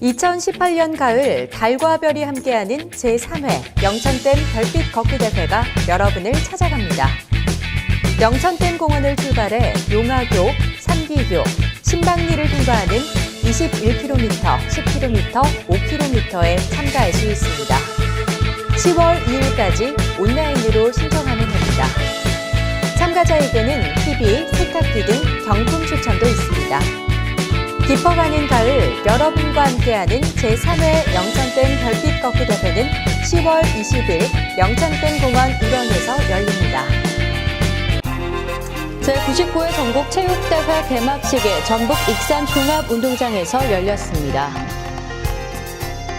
2018년 가을 달과 별이 함께하는 제3회 영천댐 별빛 걷기 대회가 여러분을 찾아갑니다. 영천댐 공원을 출발해 용화교, 삼기교, 신방리를 통과하는 21km, 10km, 5km에 참가할 수 있습니다. 10월 2일까지 온라인으로 신청하면 됩니다. 참가자에게는 TV, 세탁기 등 경품 추천도 있습니다. 깊어가는 가을, 여러분과 함께하는 제3회 영천댐 별빛 걷기 대회는 10월 20일 영천댐 공원 일원에서 열립니다. 제99회 전국 체육대회 개막식이 전북 익산 종합운동장에서 열렸습니다.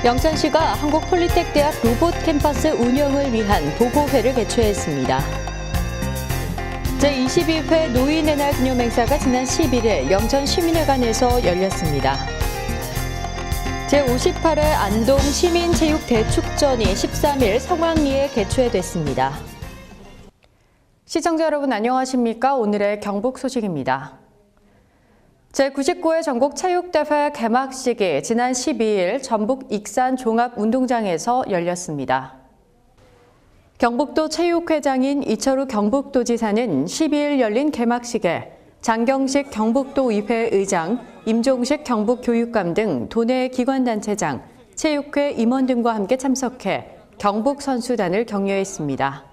영천시가 한국폴리텍대학 로봇 캠퍼스 운영을 위한 보고회를 개최했습니다. 제22회 노인의 날 기념행사가 지난 11일 영천시민회관에서 열렸습니다. 제58회 안동 시민체육대축전이 13일 성황리에 개최됐습니다. 시청자 여러분 안녕하십니까? 오늘의 경북 소식입니다. 제99회 전국체육대회 개막식이 지난 12일 전북 익산 종합운동장에서 열렸습니다. 경북도 체육회장인 이철우 경북도지사는 12일 열린 개막식에 장경식 경북도의회 의장, 임종식 경북교육감 등 도내 기관단체장, 체육회 임원 등과 함께 참석해 경북 선수단을 격려했습니다.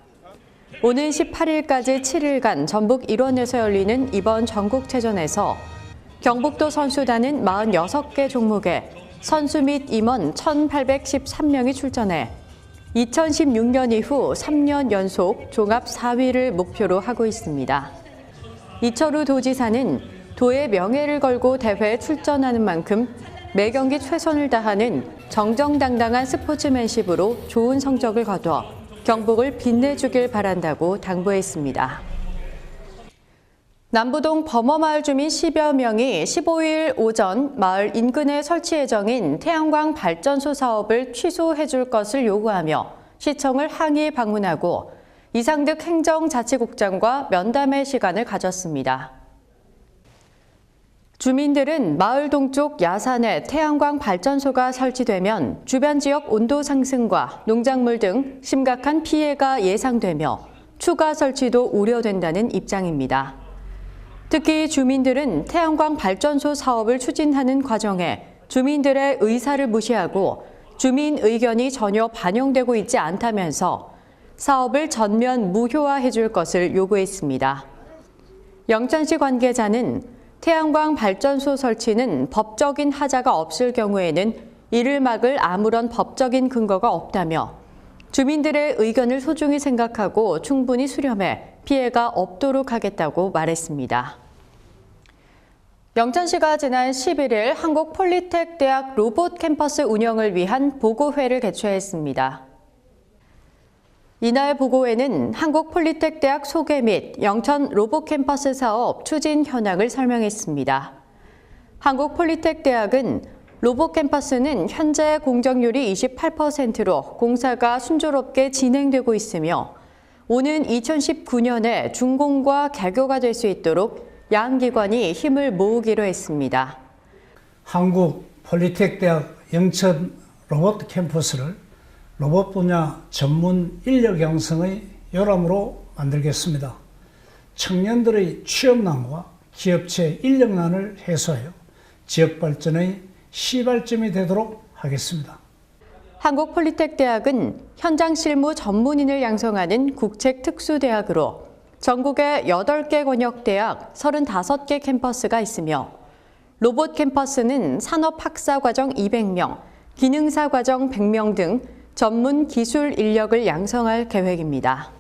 오는 18일까지 7일간 전북 일원에서 열리는 이번 전국체전에서 경북도 선수단은 46개 종목에 선수 및 임원 1,813명이 출전해 2016년 이후 3년 연속 종합 4위를 목표로 하고 있습니다. 이철우 도지사는 도의 명예를 걸고 대회에 출전하는 만큼 매 경기 최선을 다하는 정정당당한 스포츠맨십으로 좋은 성적을 거둬 경북을 빛내주길 바란다고 당부했습니다. 남부동 범어마을 주민 10여 명이 15일 오전 마을 인근에 설치 예정인 태양광 발전소 사업을 취소해 줄 것을 요구하며 시청을 항의 방문하고 이상득 행정자치국장과 면담의 시간을 가졌습니다. 주민들은 마을 동쪽 야산에 태양광 발전소가 설치되면 주변 지역 온도 상승과 농작물 등 심각한 피해가 예상되며 추가 설치도 우려된다는 입장입니다. 특히 주민들은 태양광 발전소 사업을 추진하는 과정에 주민들의 의사를 무시하고 주민 의견이 전혀 반영되고 있지 않다면서 사업을 전면 무효화해 줄 것을 요구했습니다. 영천시 관계자는 태양광 발전소 설치는 법적인 하자가 없을 경우에는 이를 막을 아무런 법적인 근거가 없다며 주민들의 의견을 소중히 생각하고 충분히 수렴해 피해가 없도록 하겠다고 말했습니다. 영천시가 지난 11일 한국폴리텍대학 로봇 캠퍼스 운영을 위한 보고회를 개최했습니다. 이날 보고회는 한국폴리텍대학 소개 및 영천 로봇 캠퍼스 사업 추진 현황을 설명했습니다. 한국폴리텍대학은 로봇 캠퍼스는 현재 공정률이 28%로 공사가 순조롭게 진행되고 있으며 오는 2019년에 준공과 개교가 될 수 있도록 양 기관이 힘을 모으기로 했습니다. 한국폴리텍대학 영천 로봇 캠퍼스를 로봇 분야 전문 인력 양성의 요람으로 만들겠습니다. 청년들의 취업난과 기업체 인력난을 해소하여 지역 발전의 시발점이 되도록 하겠습니다. 한국폴리텍대학은 현장 실무 전문인을 양성하는 국책특수대학으로 전국에 8개 권역대학 35개 캠퍼스가 있으며 로봇 캠퍼스는 산업학사과정 200명, 기능사과정 100명 등 전문 기술 인력을 양성할 계획입니다.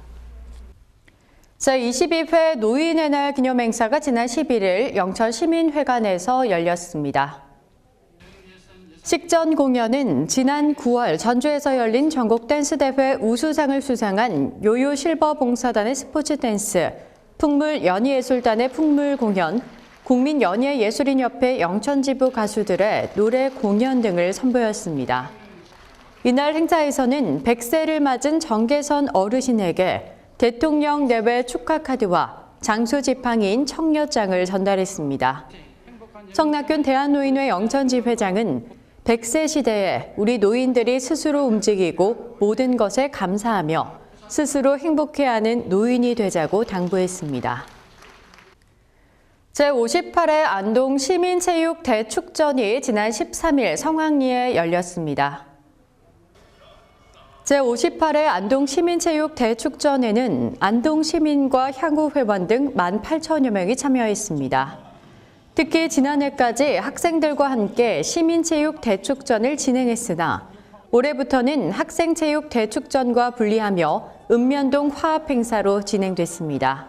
제22회 노인의 날 기념행사가 지난 11일 영천시민회관에서 열렸습니다. 식전 공연은 지난 9월 전주에서 열린 전국 댄스대회 우수상을 수상한 요요 실버 봉사단의 스포츠 댄스, 풍물 연희예술단의 풍물 공연, 국민연예예술인협회 영천지부 가수들의 노래 공연 등을 선보였습니다. 이날 행사에서는 100세를 맞은 정계선 어르신에게 대통령 내외 축하 카드와 장수 지팡이인 청려장을 전달했습니다. 성낙균 대한노인회 영천지 회장은 100세 시대에 우리 노인들이 스스로 움직이고 모든 것에 감사하며 스스로 행복해하는 노인이 되자고 당부했습니다. 제58회 안동 시민체육 대축전이 지난 13일 성황리에 열렸습니다. 제58회 안동 시민체육 대축전에는 안동 시민과 향후 회원 등 18,000여 명이 참여했습니다. 특히 지난해까지 학생들과 함께 시민체육 대축전을 진행했으나 올해부터는 학생체육 대축전과 분리하며 읍면동 화합행사로 진행됐습니다.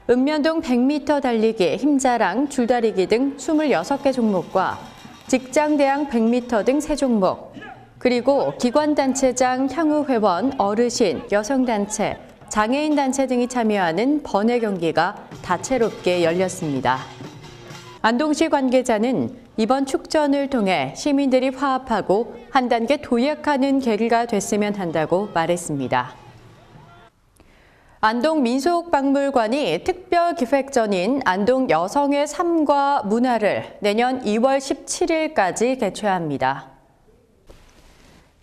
읍면동 100m 달리기, 힘자랑, 줄다리기 등 26개 종목과 직장대항 100m 등 3종목, 그리고 기관단체장, 향후회원, 어르신, 여성단체, 장애인단체 등이 참여하는 번외 경기가 다채롭게 열렸습니다. 안동시 관계자는 이번 축전을 통해 시민들이 화합하고 한 단계 도약하는 계기가 됐으면 한다고 말했습니다. 안동 민속박물관이 특별 기획전인 안동 여성의 삶과 문화를 내년 2월 17일까지 개최합니다.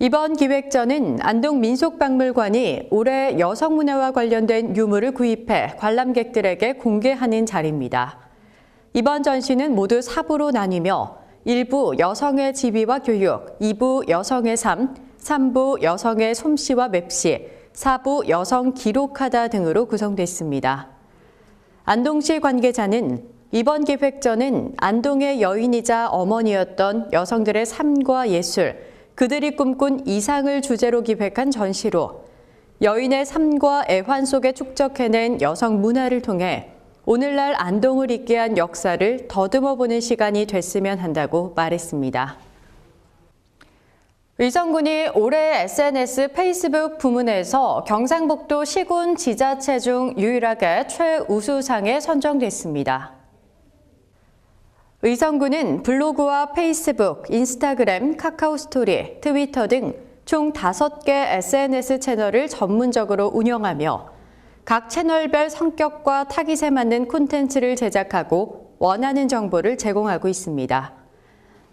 이번 기획전은 안동 민속박물관이 올해 여성문화와 관련된 유물을 구입해 관람객들에게 공개하는 자리입니다. 이번 전시는 모두 4부로 나뉘며 1부 여성의 지위와 교육, 2부 여성의 삶, 3부 여성의 솜씨와 맵시, 4부 여성 기록하다 등으로 구성됐습니다. 안동시 관계자는 이번 기획전은 안동의 여인이자 어머니였던 여성들의 삶과 예술, 그들이 꿈꾼 이상을 주제로 기획한 전시로 여인의 삶과 애환 속에 축적해낸 여성 문화를 통해 오늘날 안동을 있게 한 역사를 더듬어보는 시간이 됐으면 한다고 말했습니다. 의성군이 올해 SNS 페이스북 부문에서 경상북도 시군 지자체 중 유일하게 최우수상에 선정됐습니다. 의성군은 블로그와 페이스북, 인스타그램, 카카오스토리, 트위터 등 총 5개 SNS 채널을 전문적으로 운영하며 각 채널별 성격과 타깃에 맞는 콘텐츠를 제작하고 원하는 정보를 제공하고 있습니다.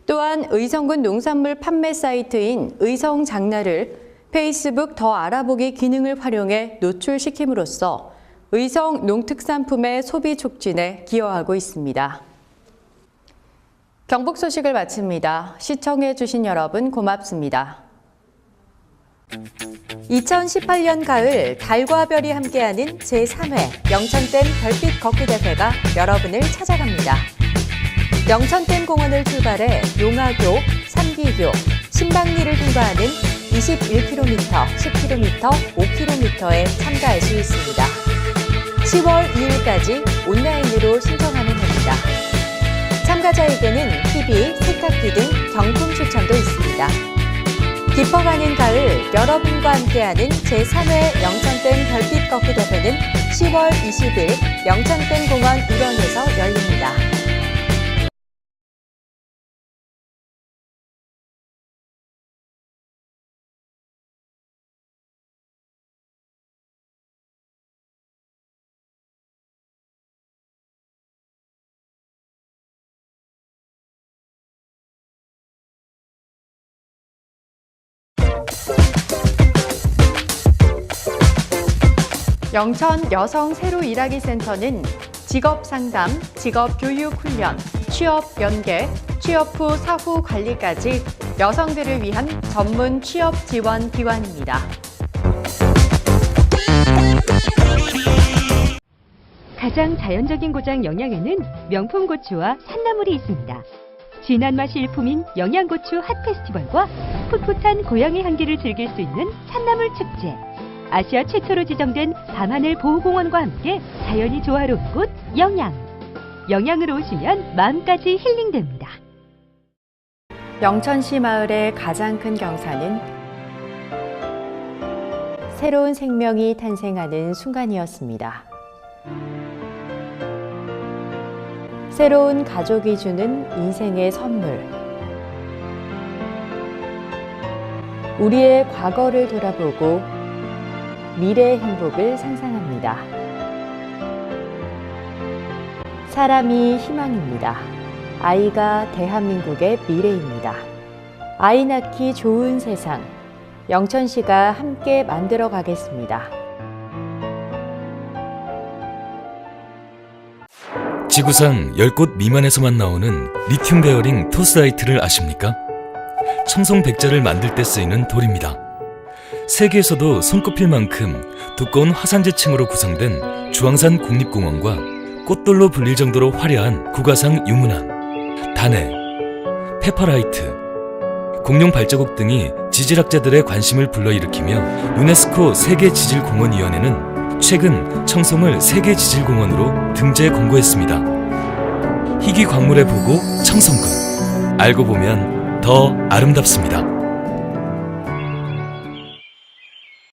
또한 의성군 농산물 판매 사이트인 의성장날을 페이스북 더 알아보기 기능을 활용해 노출시킴으로써 의성 농특산품의 소비 촉진에 기여하고 있습니다. 경북 소식을 마칩니다. 시청해주신 여러분 고맙습니다. 2018년 가을 달과 별이 함께하는 제3회 영천댐 별빛 걷기 대회가 여러분을 찾아갑니다. 영천댐 공원을 출발해 용화교, 삼기교, 신방리를 통과하는 21km, 10km, 5km에 참가할 수 있습니다. 10월 2일까지 온라인으로 신청하면 됩니다. 참가자에게는 TV, 세탁기 등 경품 추천도 있습니다. 깊어가는 가을, 여러분과 함께하는 제3회 영천댐 별빛 걷기 대회는 10월 20일 영천댐 공원 일원에서 열립니다. 영천 여성 새로 일하기 센터는 직업상담, 직업교육훈련, 취업연계, 취업 후 사후 관리까지 여성들을 위한 전문 취업 지원 기관입니다. 가장 자연적인 고장 영양에는 명품 고추와 산나물이 있습니다. 진한 맛이 일품인 영양고추 핫페스티벌과 풋풋한 고향의 향기를 즐길 수 있는 산나물 축제. 아시아 최초로 지정된 밤하늘 보호공원과 함께 자연이 조화로운 곳 영양. 영양으로 오시면 마음까지 힐링됩니다. 영천시 마을의 가장 큰 경사는 새로운 생명이 탄생하는 순간이었습니다. 새로운 가족이 주는 인생의 선물. 우리의 과거를 돌아보고 미래의 행복을 상상합니다. 사람이 희망입니다. 아이가 대한민국의 미래입니다. 아이 낳기 좋은 세상, 영천시가 함께 만들어 가겠습니다. 지구상 10곳 미만에서만 나오는 리튬 베어링 토스라이트를 아십니까? 청송백자를 만들 때 쓰이는 돌입니다. 세계에서도 손꼽힐 만큼 두꺼운 화산재층으로 구성된 주황산 국립공원과 꽃돌로 불릴 정도로 화려한 국가상 유문암, 단해, 페퍼라이트, 공룡 발자국 등이 지질학자들의 관심을 불러일으키며 유네스코 세계지질공원위원회는 최근 청송을 세계지질공원으로 등재 공고했습니다. 희귀 광물의 보고 청송군, 알고 보면 더 아름답습니다.